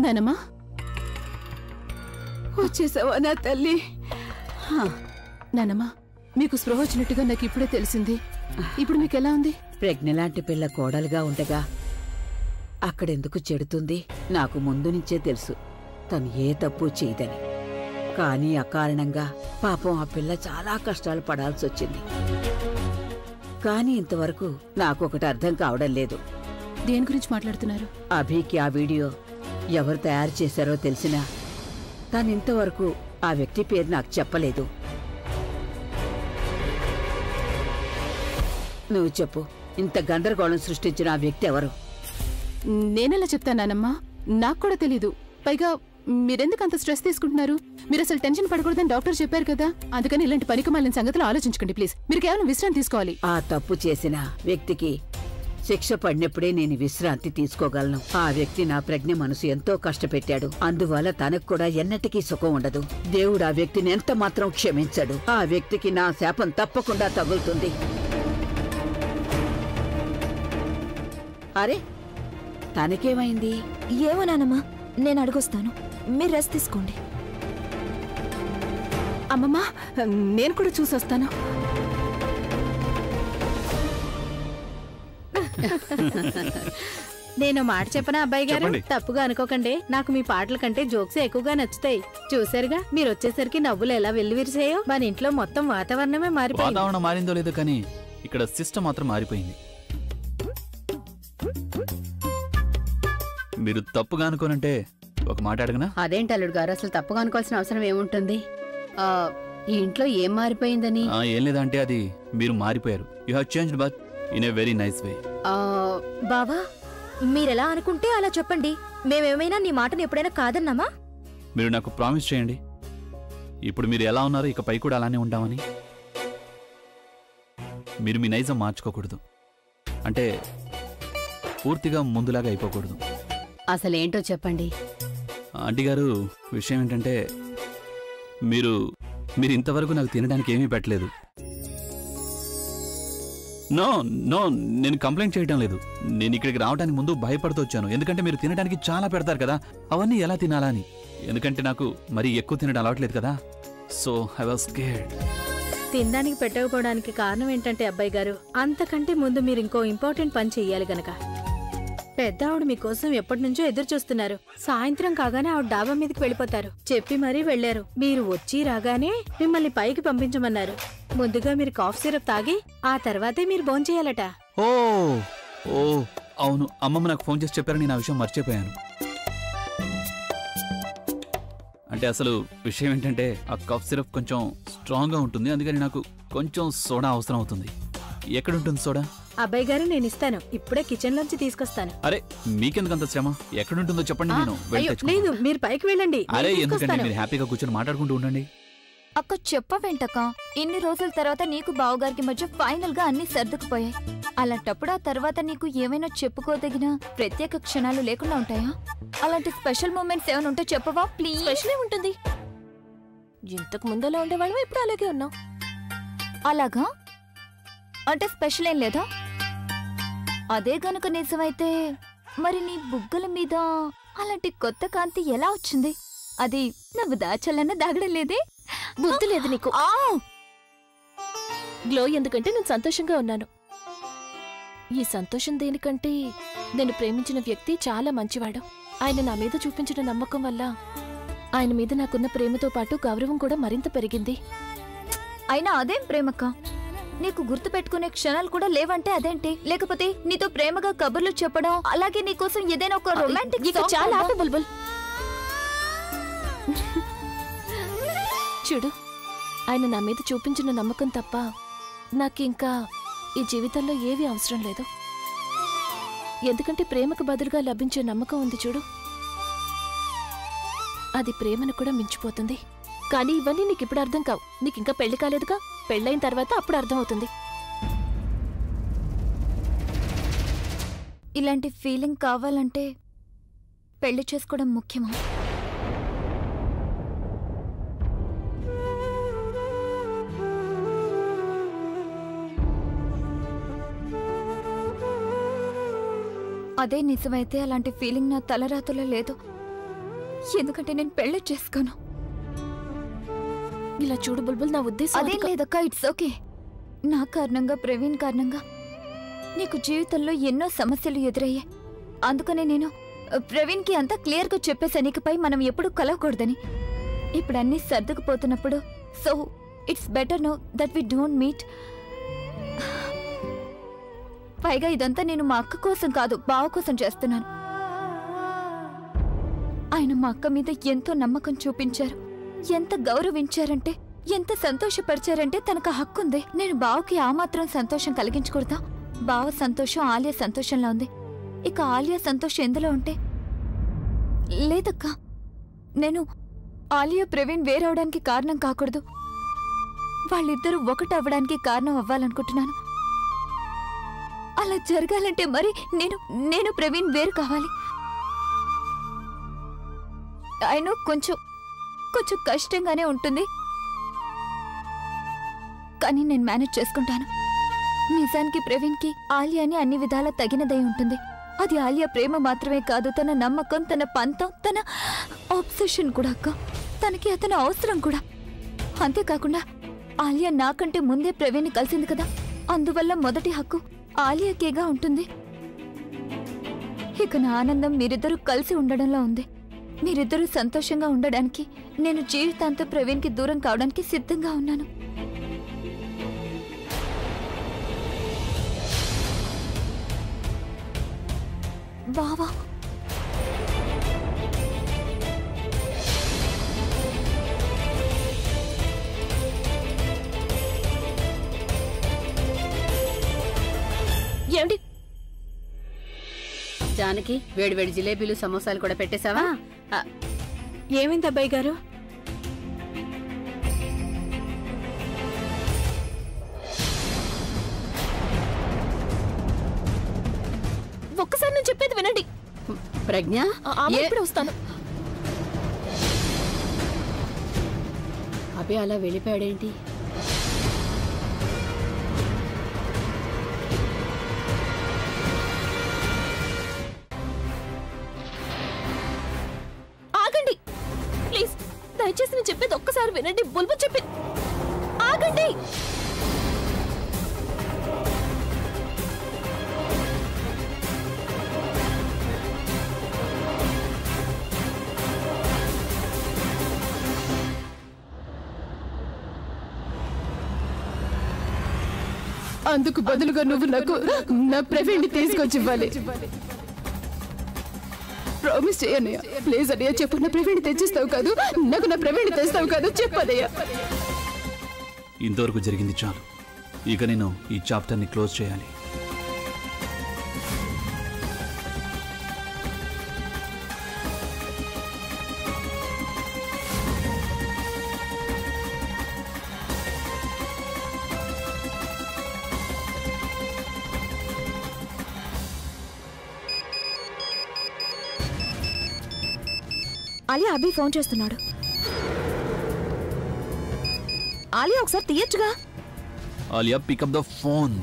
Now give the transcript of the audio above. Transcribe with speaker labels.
Speaker 1: నానమ్మా వచ్చేసావా నా తల్లి? నానమ్మా మీకు స్పృహ వచ్చినట్టుగా నాకు ఇప్పుడే తెలిసింది. ఇప్పుడు మీకు ఎలా ఉంది?
Speaker 2: ప్రజ్ఞ లాంటి పిల్ల కోడలుగా ఉండగా అక్కడెందుకు చెడుతుంది? నాకు ముందు నుంచే తెలుసు తను ఏ తప్పు చేయదని. కానీ అకారణంగా పాపం ఆ పిల్ల చాలా కష్టాలు పడాల్సొచ్చింది. కానీ ఇంతవరకు నాకొకటి అర్థం కావడం లేదు.
Speaker 1: దేని గురించి మాట్లాడుతున్నారు?
Speaker 2: అభికి ఆ వీడియో ఎవరు తయారు చేశారో తెలిసినా తనింతవరకు ఆ వ్యక్తి పేరు నాకు చెప్పలేదు. నువ్వు చెప్పు, ఇంత గందరగోళం సృష్టించిన ఆ వ్యక్తి ఎవరు?
Speaker 1: నేనెలా చెప్తానమ్మా, నాకు కూడా తెలీదు. పైగా మీరెందుకు అంత స్ట్రెస్ తీసుకుంటున్నారు? మీరు అసలు టెన్షన్ పడకూడదని డాక్టర్ చెప్పారు కదా. అందుకని ఇలాంటి పనికిమాలిన సంగతులు ఆలోచించకండి ప్లీజ్. మీరు కేవలం విశ్రాంతి తీసుకోవాలి.
Speaker 2: ఆ తప్పు చేసిన వ్యక్తికి శిక్ష పడినప్పుడే నేను విశ్రాంతి తీసుకోగలను. ఆ వ్యక్తి నా ప్రజ్ఞ మనసు ఎంతో కష్టపెట్టాడు. అందువల్ల తనకు కూడా ఎన్నటికీ సుఖం ఉండదు. దేవుడు ఆ వ్యక్తిని ఎంత మాత్రం క్షమించడు. ఆ వ్యక్తికి నా శాపం తప్పకుండా తగులుతుంది. అరే, తనకేమైంది?
Speaker 3: ఏమో నానమ్మా, నేను అడుగొస్తాను. మీరు రెస్ట్ తీసుకోండి.
Speaker 1: అమ్మమ్మా, నేను కూడా చూసొస్తాను.
Speaker 4: నేను మాట చెప్పనా అబ్బాయి గారు? తప్పుగా అనుకోకండి, నాకు మీ పాటల కంటే జోక్స్ ఎక్కువగా నచ్చుతాయి. చూసారుగా, మీరు వచ్చేసరికి నవ్వులు ఎలా వెల్లివిరిసాయో. మన ఇంట్లో మొత్తం వాతావరణమే మారిపోయింది.
Speaker 5: వాతావరణం మారిందో లేదో కానీ ఇక్కడ సిస్టమ్ మాత్రం మారిపోయింది. మీరు తప్పుగా అనుకోనంటే ఒక మాట అడగనా?
Speaker 6: అదేంటి అల్లుడు గారు, అసలు తప్పుగా అనుకోవాల్సిన అవసరం ఏముంటుంది? ఈ ఇంట్లో ఏం మారిపోయిందని?
Speaker 5: ఏం లేదంటే అది మీరు మారిపోయారు. You have changed but in a very nice way.
Speaker 3: బావా, మీరెలా అనుకుంటే అలా చెప్పండి. మేమేమైనా నీ మాటను ఎప్పుడైనా కాదన్నామా?
Speaker 5: మీరు నాకు ప్రామిస్ చేయండి, ఇప్పుడు మీరు ఎలా ఉన్నారో ఇకపై కూడా అలానే ఉంటామని. మీరు మీ నైజం మార్చుకోకూడదు, అంటే పూర్తిగా ముందులాగా అయిపోకూడదు.
Speaker 6: అసలేంటో చెప్పండి.
Speaker 5: ఆంటీ గారు, విషయం ఏంటంటే మీరు ఇంతవరకు నాకు తినడానికి ఏమీ పెట్టలేదు. నో నో, నేను కంప్లైంట్ చేయటం లేదు. నేను ఇక్కడికి రావడానికి ముందు భయపడుతూ వచ్చాను. ఎందుకంటే మీరు తినడానికి చాలా పెడతారు కదా, అవన్నీ ఎలా తినాలా అని. ఎందుకంటే నాకు మరీ ఎక్కువ తినడం అలవాట్లేదు కదా, సో ఐ వాజ్ స్కేర్డ్.
Speaker 4: తినడానికి పెట్టకపోవడానికి కారణం ఏంటంటే అబ్బాయి గారు, అంతకంటే ముందు మీరు ఇంకో ఇంపార్టెంట్ పని చెయ్యాలి గనక. పెద్ద ఆవిడ మీకోసం ఎప్పటి నుంచో ఎదురు చూస్తున్నారు. సాయంత్రం కాగానే ఆవిడ డాబా మీదకి వెళ్ళిపోతారు. చెప్పి మరీ వెళ్లారు. మీరు వచ్చి రాగానే మిమ్మల్ని పైకి పంపించమన్నారు. ముందుగా మీరు కాఫ్ సిరప్ తాగి ఆ తర్వాతే మీరు భోంచేయాలట.
Speaker 5: ఓ ఓ అవును, అమ్మమ్మ నాకు ఫోన్ చేసి చెప్పారు. నేను ఆ విషయం మర్చిపోయాను. అంటే అసలు విషయం ఏంటంటే ఆ కాఫ్ సిరప్ కొంచెం స్ట్రాంగ్ గా ఉంటుంది. అందుకని నాకు కొంచెం సోడా అవసరం అవుతుంది. ఎక్కడుంటుంది సోడా?
Speaker 4: అబ్బాయి గారు, నేను ఇస్తాను. ఇప్పుడే కిచెన్ లోంచి తీసుకొస్తాను.
Speaker 5: అరే, మీకెందుకంత శ్రమ? ఎక్కడుంటుందో చెప్పండి, నేను వెళ్ళి తెచ్చుకుంటాను.
Speaker 4: లేదు, మీరు పైకి వెళ్ళండి.
Speaker 5: అరే, ఎందుకంటే మీరు హ్యాపీగా కూర్చొని మాట్లాడుకుంటూ ఉండండి.
Speaker 3: అక్క చెప్పవేంటక్క, ఇన్ని రోజుల తర్వాత నీకు బావగారికి మధ్య ఫైనల్ గా అన్ని సర్దుకుపోయాయి. అలాంటప్పుడు ఆ తర్వాత నీకు ఏమైనా చెప్పుకోదగిన ప్రత్యేక క్షణాలు లేకుండా ఉంటాయా? అలాంటి స్పెషల్ మూమెంట్స్ ఏమైనా ఉంటే చెప్పవా ప్లీజ్?
Speaker 7: స్పెషల్ ఏముంటుంది? ఇంతకు ముందలా ఉండేవాళ్ళం, ఇప్పుడు అలాగే ఉన్నాం.
Speaker 3: అలాగా? అంటే స్పెషల్ ఏం లేదా? అదే గనుక నిజమైతే మరి నీ బుగ్గల మీద అలాంటి కొత్త కాంతి ఎలా వచ్చింది? అది నువ్వు దాచాలన్న దాగడం లేదే?
Speaker 7: బుద్ధి లేదు నీకు. గ్లో ఎందుకంటే నేను సంతోషంగా ఉన్నాను. ఈ సంతోషం దేనికంటే నేను ప్రేమించిన వ్యక్తి చాలా మంచివాడు. ఆయన నా మీద చూపించిన నమ్మకం వల్ల ఆయన మీద నాకున్న ప్రేమతో పాటు గౌరవం కూడా మరింత పెరిగింది.
Speaker 3: అయినా అదేం ప్రేమక్క, నీకు గుర్తు పెట్టుకునే క్షణాలు కూడా లేవంటే అదేంటి? లేకపోతే నీతో ప్రేమగా కబుర్లు చెప్పడం, అలాగే నీకోసం ఏదైనా ఒక రొమాంటిక్
Speaker 7: ఇక చాలా ఆపు బుల్బుల్. చూడు, ఆయన నా మీద చూపించిన నమ్మకం తప్ప నాకింకా ఈ జీవితంలో ఏవీ అవసరం లేదు. ఎందుకంటే ప్రేమకు బదులుగా లభించే నమ్మకం ఉంది చూడు, అది ప్రేమను కూడా మించిపోతుంది. కానీ ఇవన్నీ నీకు ఇప్పుడు అర్థం కావు. నీకింకా పెళ్లి కాలేదుగా, పెళ్ళైన తర్వాత అప్పుడు అర్థం అవుతుంది.
Speaker 3: ఇలాంటి ఫీలింగ్ కావాలంటే పెళ్లి చేసుకోవడం ముఖ్యమా? అదే నిజమైతే అలాంటి ఫీలింగ్ నా తలరాతులో లేదు. ఎందుకంటే నేను పెళ్లి చేసుకోను.
Speaker 7: ఇలా చూడు బుల్బుల్, నా ఉద్దేశం
Speaker 3: అదేం లేదక్క, ఇట్స్ ఓకే. నా కారణంగా, ప్రవీణ్ కారణంగా నీకు జీవితంలో ఎన్నో సమస్యలు ఎదురయ్యాయి. అందుకనే నేను ప్రవీణ్కి అంతా క్లియర్గా చెప్పేశాను, ఇకపై మనం ఎప్పుడు కలవకూడదని. ఇప్పుడు అన్నీ సర్దుకుపోతున్నప్పుడు so it's better no that we don't meet. పైగా ఇదంతా నేను మా అక్క కోసం కాదు, బావ కోసం చేస్తున్నాను. ఆయన మా అక్క మీద ఎంతో నమ్మకం చూపించారు, ఎంత గౌరవించారంటే, ఎంత సంతోషపరిచారంటే తనకు హక్కు ఉంది. నేను బావకి ఆ మాత్రం సంతోషం కలిగించకూడదా? బావ సంతోషం ఆలియా సంతోషంలో ఉంది, ఇక ఆలియా సంతోషం ఎందులో ఉంటే? లేదక్క, నేను ఆలియా ప్రవీణ్ వేరవడానికి కారణం కాకూడదు, వాళ్ళిద్దరూ ఒకటి అవ్వడానికి కారణం అవ్వాలనుకుంటున్నాను. అలా జరగాలంటే మరి నేను ప్రవీణ్ వేరు కావాలి. అయినా కొంచెం కష్టంగానే ఉంటుంది, కానీ నేను మేనేజ్ చేసుకుంటాను. నిజానికి ప్రవీణ్కి ఆలియాని అన్ని విధాలా తగినదై ఉంటుంది. అది ఆలియా ప్రేమ మాత్రమే కాదు, తన నమ్మకం, తన పంతం, తన ఆబ్సెషన్ కూడా అక్క. తనకి అతను అవసరం కూడా. అంతేకాకుండా ఆలియా నాకంటే ముందే ప్రవీణ్ని కలిసింది కదా, అందువల్ల మొదటి హక్కు ఆలియాకేగా ఉంటుంది. ఇక నా ఆనందం మీరిద్దరూ కలిసి ఉండడంలో ఉంది. మీరిద్దరూ సంతోషంగా ఉండడానికి నేను జీవితాంతం ప్రవీణ్కి దూరం కావడానికి సిద్ధంగా ఉన్నాను. బావా,
Speaker 7: ఏమిటి?
Speaker 6: జానకి, వేడివేడి జిలేబీలు సమోసాలు కూడా పెట్టేశావా?
Speaker 4: ఏమైంది అబ్బాయి గారు?
Speaker 7: ఒక్కసారి నేను చెప్పేది వినండి.
Speaker 6: ప్రజ్ఞ,
Speaker 7: ఇప్పుడు వస్తాను.
Speaker 6: అభి అలా వెళ్ళిపోయాడేంటి?
Speaker 7: ఆగండి ప్లీజ్, దయచేసి నేను చెప్పేది ఒక్కసారి వినండి. బుల్బుల్ చెప్పేది ఆగండి.
Speaker 1: అందుకు బదులుగా నువ్వు నాకు నా ప్రవీణ్ని తీసుకొచ్చి ఇవ్వాలి. ప్రామిస్ చేయన్నయ్య, ప్లీజ్ అన్నయ్య చెప్పు. నా ప్రవీణ్ని తెచ్చిస్తావు కాదు? నాకు నా ప్రవీణ్ని తెస్తావు కాదు? చెప్పదయ్యా.
Speaker 5: ఇంతవరకు జరిగింది చాలు. ఇక నేను ఈ చాప్టర్ని క్లోజ్ చేయాలి.
Speaker 3: ఆలియా, అభి ఫోన్ చేస్తున్నాడు. ఆలియా ఒకసారి తీయచ్చుగా.
Speaker 5: Alia, pick up the phone.